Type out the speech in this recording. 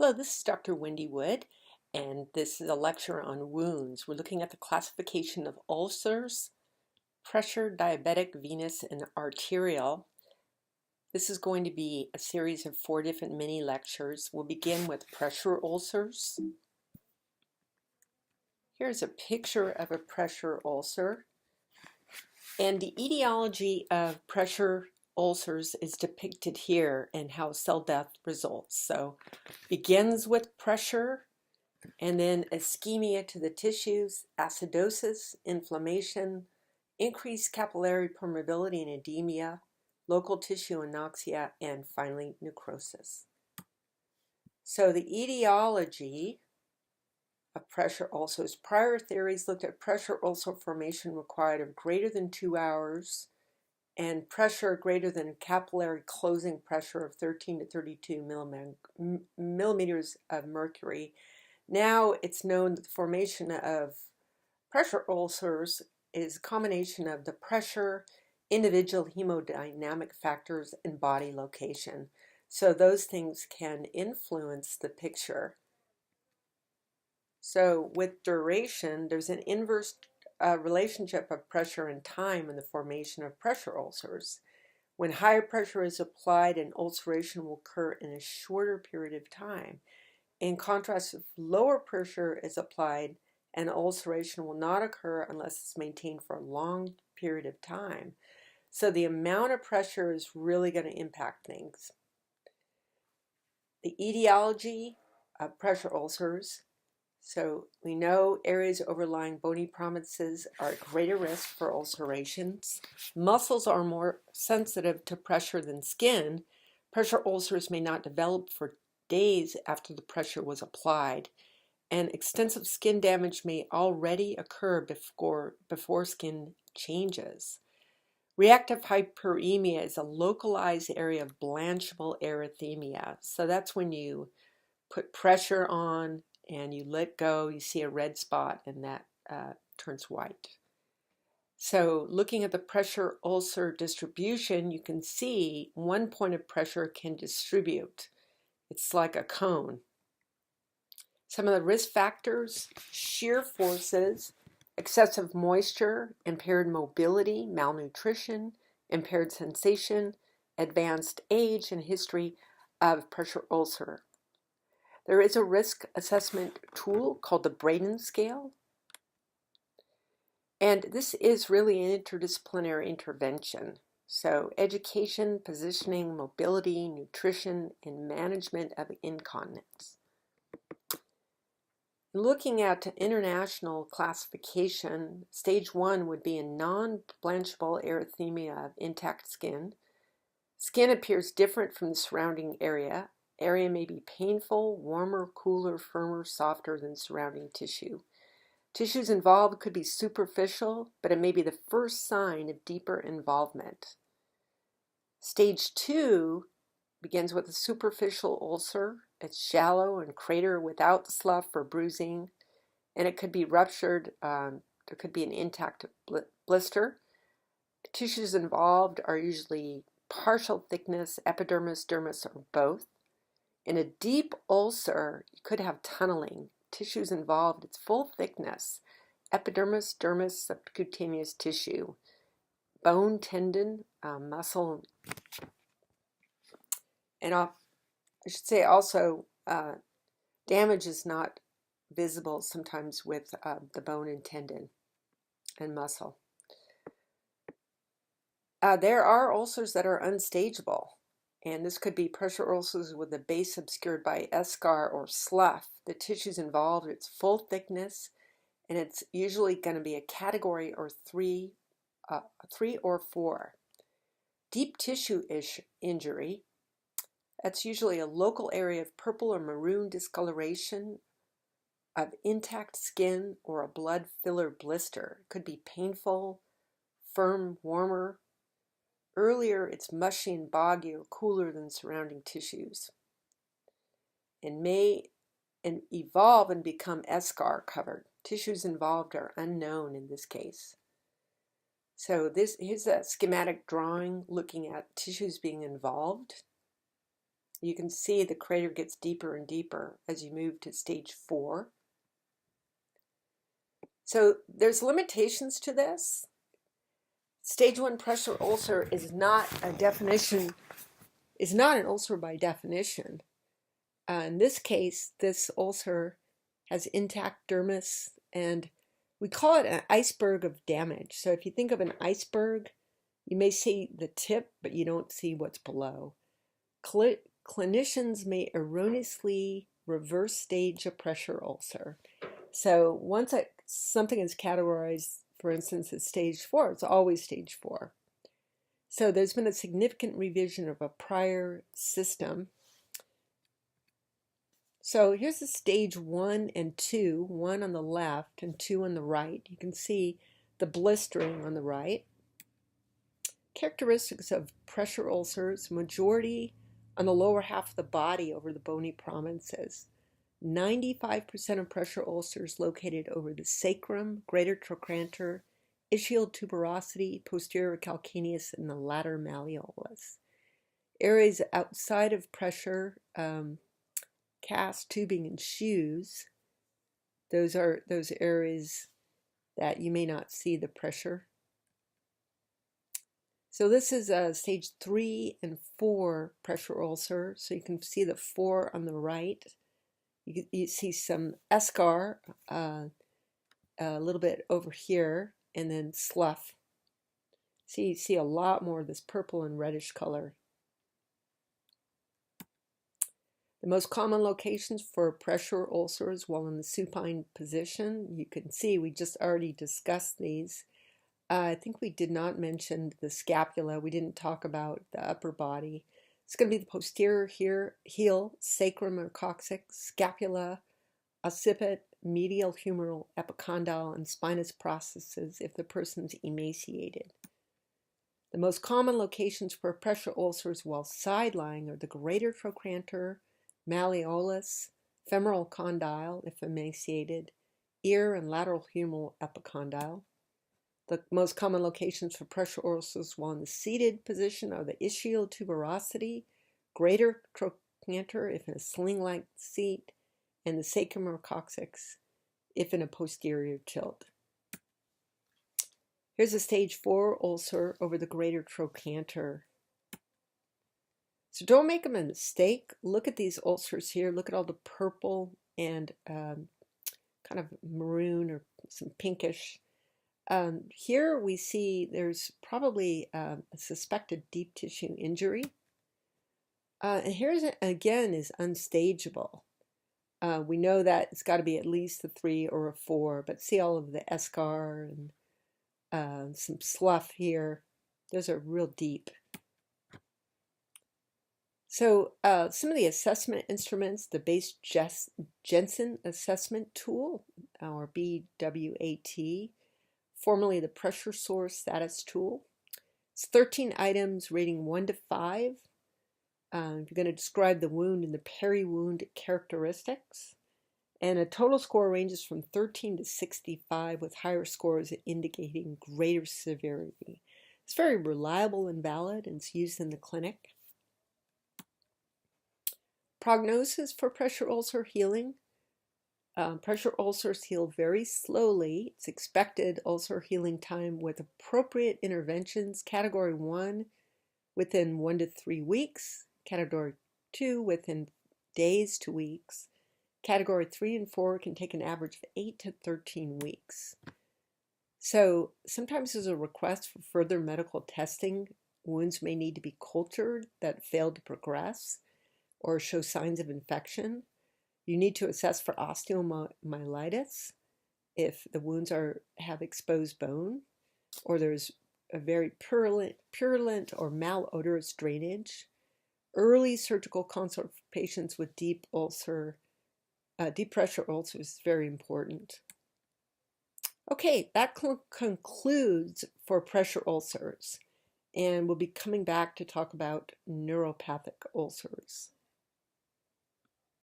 Hello, this is Dr. Wendy Wood, and this is a lecture on wounds. We're looking at the classification of ulcers, pressure, diabetic, venous, and arterial. This is going to be a series of 4 different mini lectures. We'll begin with pressure ulcers. Here's a picture of a pressure ulcer, and the etiology of pressure ulcers is depicted here and how cell death results. So begins with pressure, and then ischemia to the tissues, acidosis, inflammation, increased capillary permeability and edema, local tissue anoxia, and finally necrosis. So the etiology of pressure ulcers. Prior theories looked at pressure ulcer formation required of greater than 2 hours and pressure greater than capillary closing pressure of 13 to 32 millimeters of mercury. Now it's known that the formation of pressure ulcers is a combination of the pressure, individual hemodynamic factors, and body location. So those things can influence the picture. So with duration, there's an inverse relationship of pressure and time in the formation of pressure ulcers. When higher pressure is applied, an ulceration will occur in a shorter period of time. In contrast, if lower pressure is applied, an ulceration will not occur unless it's maintained for a long period of time. So the amount of pressure is really going to impact things. The etiology of pressure ulcers. So we know areas overlying bony prominences are at greater risk for ulcerations. Muscles are more sensitive to pressure than skin. Pressure ulcers may not develop for days after the pressure was applied, and extensive skin damage may already occur before skin changes. Reactive hyperemia is a localized area of blanchable erythema. So that's when you put pressure on and you let go, you see a red spot, and that turns white. So looking at the pressure ulcer distribution, you can see one point of pressure can distribute. It's like a cone. Some of the risk factors: shear forces, excessive moisture, impaired mobility, malnutrition, impaired sensation, advanced age, and history of pressure ulcer. There is a risk assessment tool called the Braden scale, and this is really an interdisciplinary intervention. So education, positioning, mobility, nutrition, and management of incontinence. Looking at international classification, stage 1 would be a non-blanchable erythema of intact skin. Skin appears different from the surrounding area. Area may be painful, warmer, cooler, firmer, softer than surrounding tissue. Tissues involved could be superficial, but it may be the first sign of deeper involvement. Stage 2 begins with a superficial ulcer. It's shallow and crater without slough or bruising, and it could be ruptured. There could be an intact blister. Tissues involved are usually partial thickness, epidermis, dermis, or both. In a deep ulcer, you could have tunneling. Tissues involved, it's full thickness, epidermis, dermis, subcutaneous tissue, bone, tendon, muscle, and I should say also damage is not visible sometimes with the bone and tendon and muscle. There are ulcers that are unstageable, and this could be pressure ulcers with the base obscured by eschar or slough. The tissues involved, it's full thickness, and it's usually going to be a category or 3 or 4. Deep tissue injury, that's usually a local area of purple or maroon discoloration of intact skin or a blood filler blister. It could be painful, firm, warmer. Earlier, it's mushy and boggy or cooler than surrounding tissues, and may evolve and become eschar covered. Tissues involved are unknown in this case. So here's a schematic drawing looking at tissues being involved. You can see the crater gets deeper and deeper as you move to stage 4. So there's limitations to this. Stage 1 pressure ulcer is not an ulcer by definition. In this case, this ulcer has intact dermis, and we call it an iceberg of damage. So if you think of an iceberg, you may see the tip, but you don't see what's below. Clinicians may erroneously reverse stage a pressure ulcer. So once something is categorized, for instance, as stage 4, it's always stage 4. So there's been a significant revision of a prior system. So here's the stage 1 and 2, 1 on the left and 2 on the right. You can see the blistering on the right. Characteristics of pressure ulcers, majority on the lower half of the body over the bony prominences. 95% of pressure ulcers located over the sacrum, greater trochanter, ischial tuberosity, posterior calcaneus, and the lateral malleolus. Areas outside of pressure, cast, tubing, and shoes, those are those areas that you may not see the pressure. So this is a stage 3 and 4 pressure ulcer. So you can see the 4 on the right. You see some eschar a little bit over here, and then slough. So you see a lot more of this purple and reddish color. The most common locations for pressure ulcers while in the supine position, you can see we just already discussed these. I think we did not mention the scapula. We didn't talk about the upper body. It's going to be the posterior heel, sacrum or coccyx, scapula, occiput, medial humeral epicondyle, and spinous processes if the person's emaciated. The most common locations for pressure ulcers while side-lying are the greater trochanter, malleolus, femoral condyle if emaciated, ear and lateral humeral epicondyle. The most common locations for pressure ulcers while in the seated position are the ischial tuberosity, greater trochanter if in a sling-like seat, and the sacrum or coccyx if in a posterior tilt. Here's a stage 4 ulcer over the greater trochanter. So don't make a mistake. Look at these ulcers here. Look at all the purple and kind of maroon or some pinkish. Here we see there's probably a suspected deep tissue injury. And here's again is unstageable. We know that it's got to be at least a 3 or a 4, but see all of the eschar and some slough here. Those are real deep. So some of the assessment instruments, the Base Jensen Assessment Tool, or BWAT, formerly the Pressure Sore Status Tool. It's 13 items rating 1 to 5. You're going to describe the wound and the peri-wound characteristics. And a total score ranges from 13 to 65, with higher scores indicating greater severity. It's very reliable and valid, and it's used in the clinic. Prognosis for pressure ulcer healing. Pressure ulcers heal very slowly. It's expected ulcer healing time with appropriate interventions. Category 1, within 1 to 3 weeks. Category 2, within days to weeks. Category 3 and 4 can take an average of 8 to 13 weeks. So sometimes there's a request for further medical testing. Wounds may need to be cultured that failed to progress or show signs of infection. You need to assess for osteomyelitis if the wounds have exposed bone, or there's a very purulent or malodorous drainage. Early surgical consult for patients with deep pressure ulcers is very important. Okay, that concludes for pressure ulcers, and we'll be coming back to talk about neuropathic ulcers.